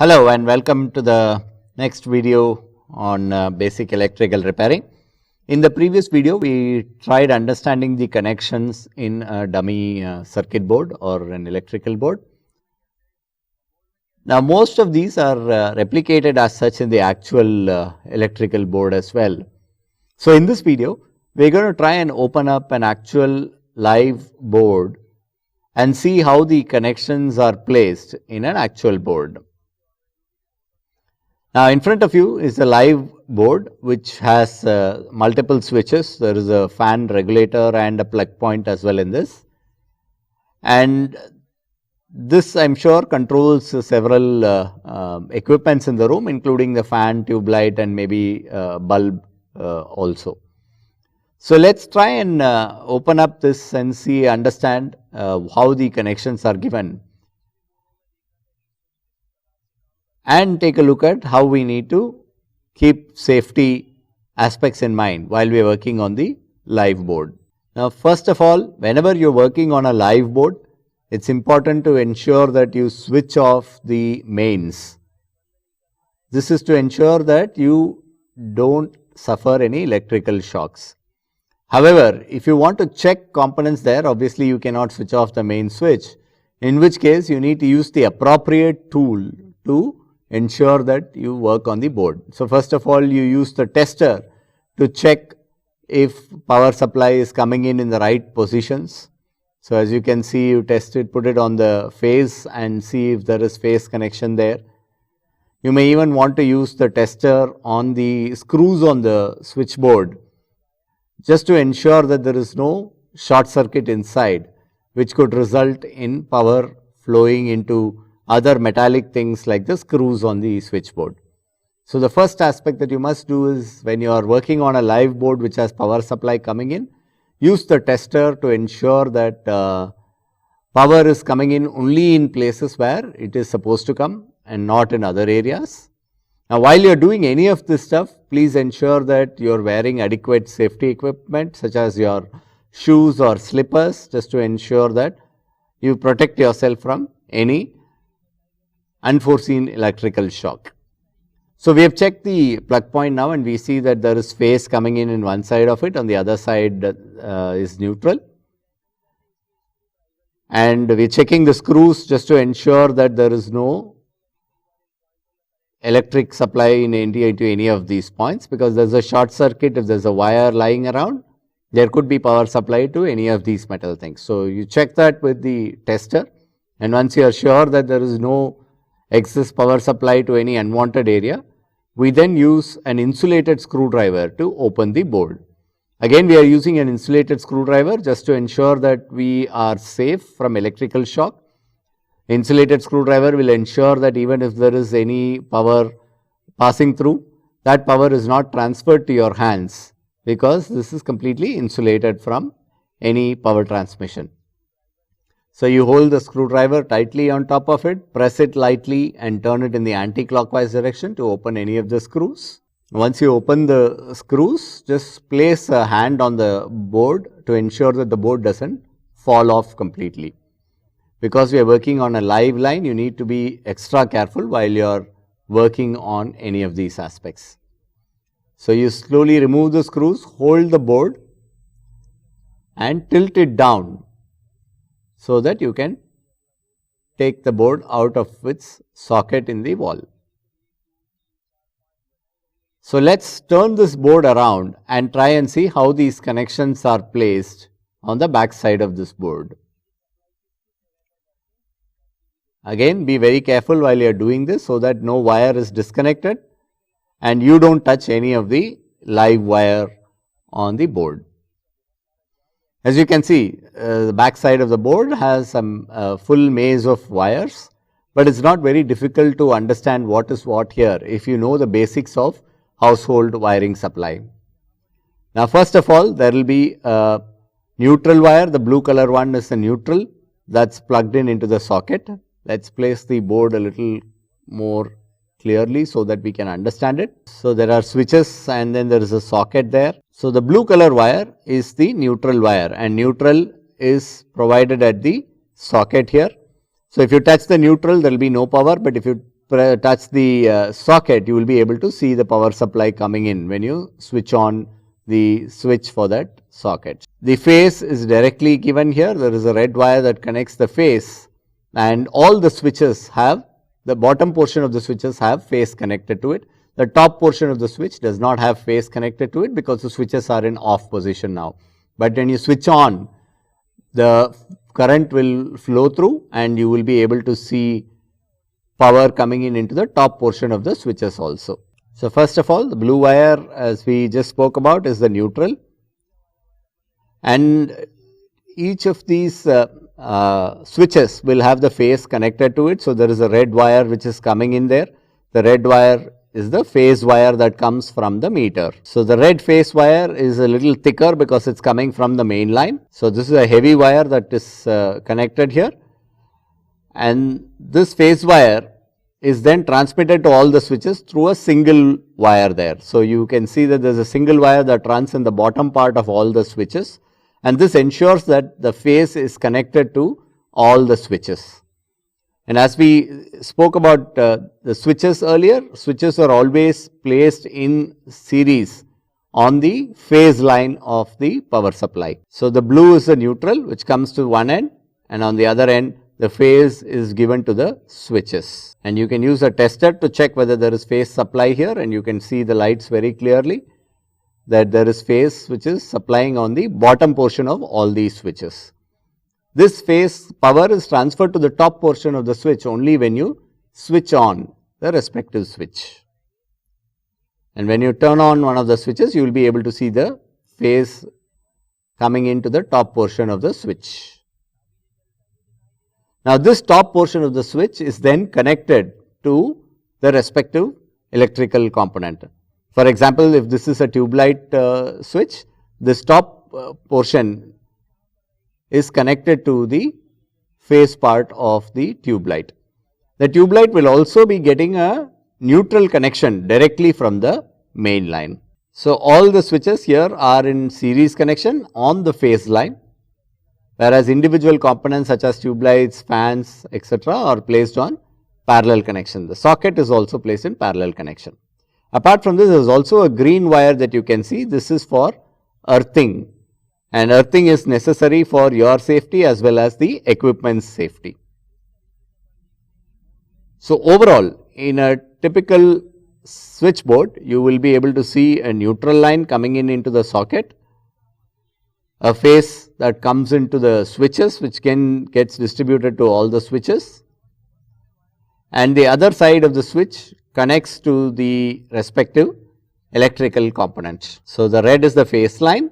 Hello and welcome to the next video on basic electrical repairing. In the previous video, we tried understanding the connections in a dummy circuit board or an electrical board. Now, most of these are replicated as such in the actual electrical board as well. So, in this video, we are going to try and open up an actual live board and see how the connections are placed in an actual board. Now, in front of you is a live board which has multiple switches. There is a fan regulator and a plug point as well in this. And this, I am sure, controls several equipments in the room, including the fan, tube light, and maybe bulb also. So, let us try and open up this and understand how the connections are given, and take a look at how we need to keep safety aspects in mind while we are working on the live board. Now, first of all, whenever you are working on a live board, it is important to ensure that you switch off the mains. This is to ensure that you do not suffer any electrical shocks. However, if you want to check components there, obviously you cannot switch off the main switch, in which case you need to use the appropriate tool to ensure that you work on the board. So, first of all, you use the tester to check if power supply is coming in the right positions. So, as you can see, you test it, put it on the phase and see if there is phase connection there. You may even want to use the tester on the screws on the switchboard, just to ensure that there is no short circuit inside, which could result in power flowing into other metallic things like the screws on the switchboard. So, the first aspect that you must do is, when you are working on a live board which has power supply coming in, use the tester to ensure that power is coming in only in places where it is supposed to come and not in other areas. Now, while you are doing any of this stuff, please ensure that you are wearing adequate safety equipment such as your shoes or slippers, just to ensure that you protect yourself from any unforeseen electrical shock. So, we have checked the plug point now and we see that there is phase coming in one side of it, on the other side is neutral. And we are checking the screws just to ensure that there is no electric supply into any of these points, because there is a short circuit. If there is a wire lying around, there could be power supply to any of these metal things. So, you check that with the tester, and once you are sure that there is no excess power supply to any unwanted area, we then use an insulated screwdriver to open the board. Again, we are using an insulated screwdriver just to ensure that we are safe from electrical shock. Insulated screwdriver will ensure that even if there is any power passing through, that power is not transferred to your hands, because this is completely insulated from any power transmission. So, you hold the screwdriver tightly on top of it, press it lightly and turn it in the anti-clockwise direction to open any of the screws. Once you open the screws, just place a hand on the board to ensure that the board does not fall off completely. Because we are working on a live line, you need to be extra careful while you are working on any of these aspects. So, you slowly remove the screws, hold the board and tilt it down, so that you can take the board out of its socket in the wall. So, let us turn this board around and try and see how these connections are placed on the back side of this board. Again, be very careful while you are doing this, so that no wire is disconnected and you do not touch any of the live wire on the board. As you can see, the back side of the board has some full maze of wires, but it is not very difficult to understand what is what here if you know the basics of household wiring supply. Now, first of all, there will be a neutral wire. The blue color one is the neutral that is plugged into the socket. Let us place the board a little more clearly so that we can understand it. So, there are switches and then there is a socket there. So, the blue color wire is the neutral wire, and neutral is provided at the socket here. So, if you touch the neutral, there will be no power, but if you touch the socket, you will be able to see the power supply coming in when you switch on the switch for that socket. The phase is directly given here. There is a red wire that connects the phase, and all the switches have, the bottom portion of the switches have phase connected to it. The top portion of the switch does not have phase connected to it because the switches are in off position now. But when you switch on, the current will flow through and you will be able to see power coming in into the top portion of the switches also. So, first of all, the blue wire, as we just spoke about, is the neutral, and each of these switches will have the phase connected to it. So, there is a red wire which is coming in there. The red wire is the phase wire that comes from the meter. So, the red phase wire is a little thicker because it is coming from the main line. So, this is a heavy wire that is connected here, and this phase wire is then transmitted to all the switches through a single wire there. So, you can see that there is a single wire that runs in the bottom part of all the switches, and this ensures that the phase is connected to all the switches. And as we spoke about the switches earlier, switches are always placed in series on the phase line of the power supply. So, the blue is the neutral which comes to one end, and on the other end the phase is given to the switches. And you can use a tester to check whether there is phase supply here, and you can see the lights very clearly that there is phase which is supplying on the bottom portion of all these switches. This phase power is transferred to the top portion of the switch only when you switch on the respective switch. And when you turn on one of the switches, you will be able to see the phase coming into the top portion of the switch. Now, this top portion of the switch is then connected to the respective electrical component. For example, if this is a tube light switch, this top portion is connected to the phase part of the tube light. The tube light will also be getting a neutral connection directly from the main line. So, all the switches here are in series connection on the phase line, whereas individual components such as tube lights, fans, etc. are placed on parallel connection. The socket is also placed in parallel connection. Apart from this, there is also a green wire that you can see. This is for earthing, and earthing is necessary for your safety as well as the equipment's safety. So, overall, in a typical switchboard, you will be able to see a neutral line coming in into the socket, a phase that comes into the switches which gets distributed to all the switches, and the other side of the switch connects to the respective electrical component. So, the red is the phase line,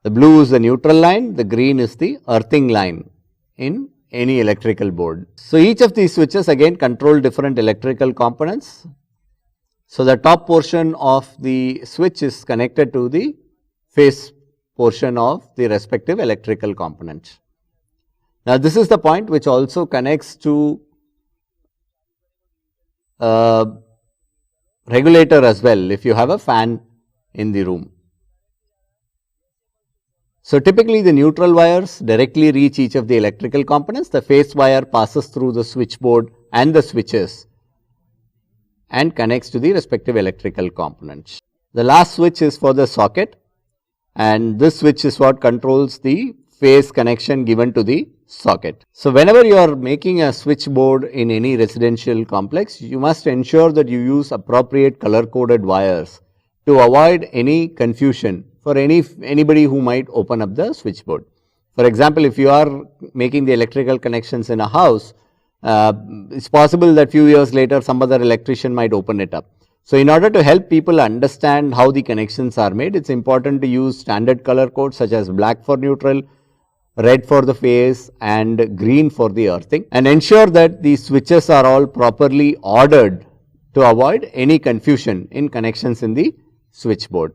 the blue is the neutral line, the green is the earthing line in any electrical board. So, each of these switches again control different electrical components. So, the top portion of the switch is connected to the phase portion of the respective electrical component. Now, this is the point which also connects to regulator as well if you have a fan in the room. So, typically the neutral wires directly reach each of the electrical components. The phase wire passes through the switchboard and the switches and connects to the respective electrical components. The last switch is for the socket, and this switch is what controls the phase connection given to the socket. So, whenever you are making a switchboard in any residential complex, you must ensure that you use appropriate color coded wires to avoid any confusion for anybody who might open up the switchboard. For example, if you are making the electrical connections in a house, it is possible that few years later some other electrician might open it up. So, in order to help people understand how the connections are made, it is important to use standard color codes such as black for neutral, red for the phase and green for the earthing, and ensure that the switches are all properly ordered to avoid any confusion in connections in the switchboard.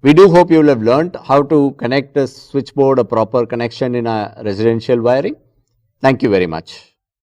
We do hope you will have learnt how to connect a switchboard, a proper connection in a residential wiring. Thank you very much.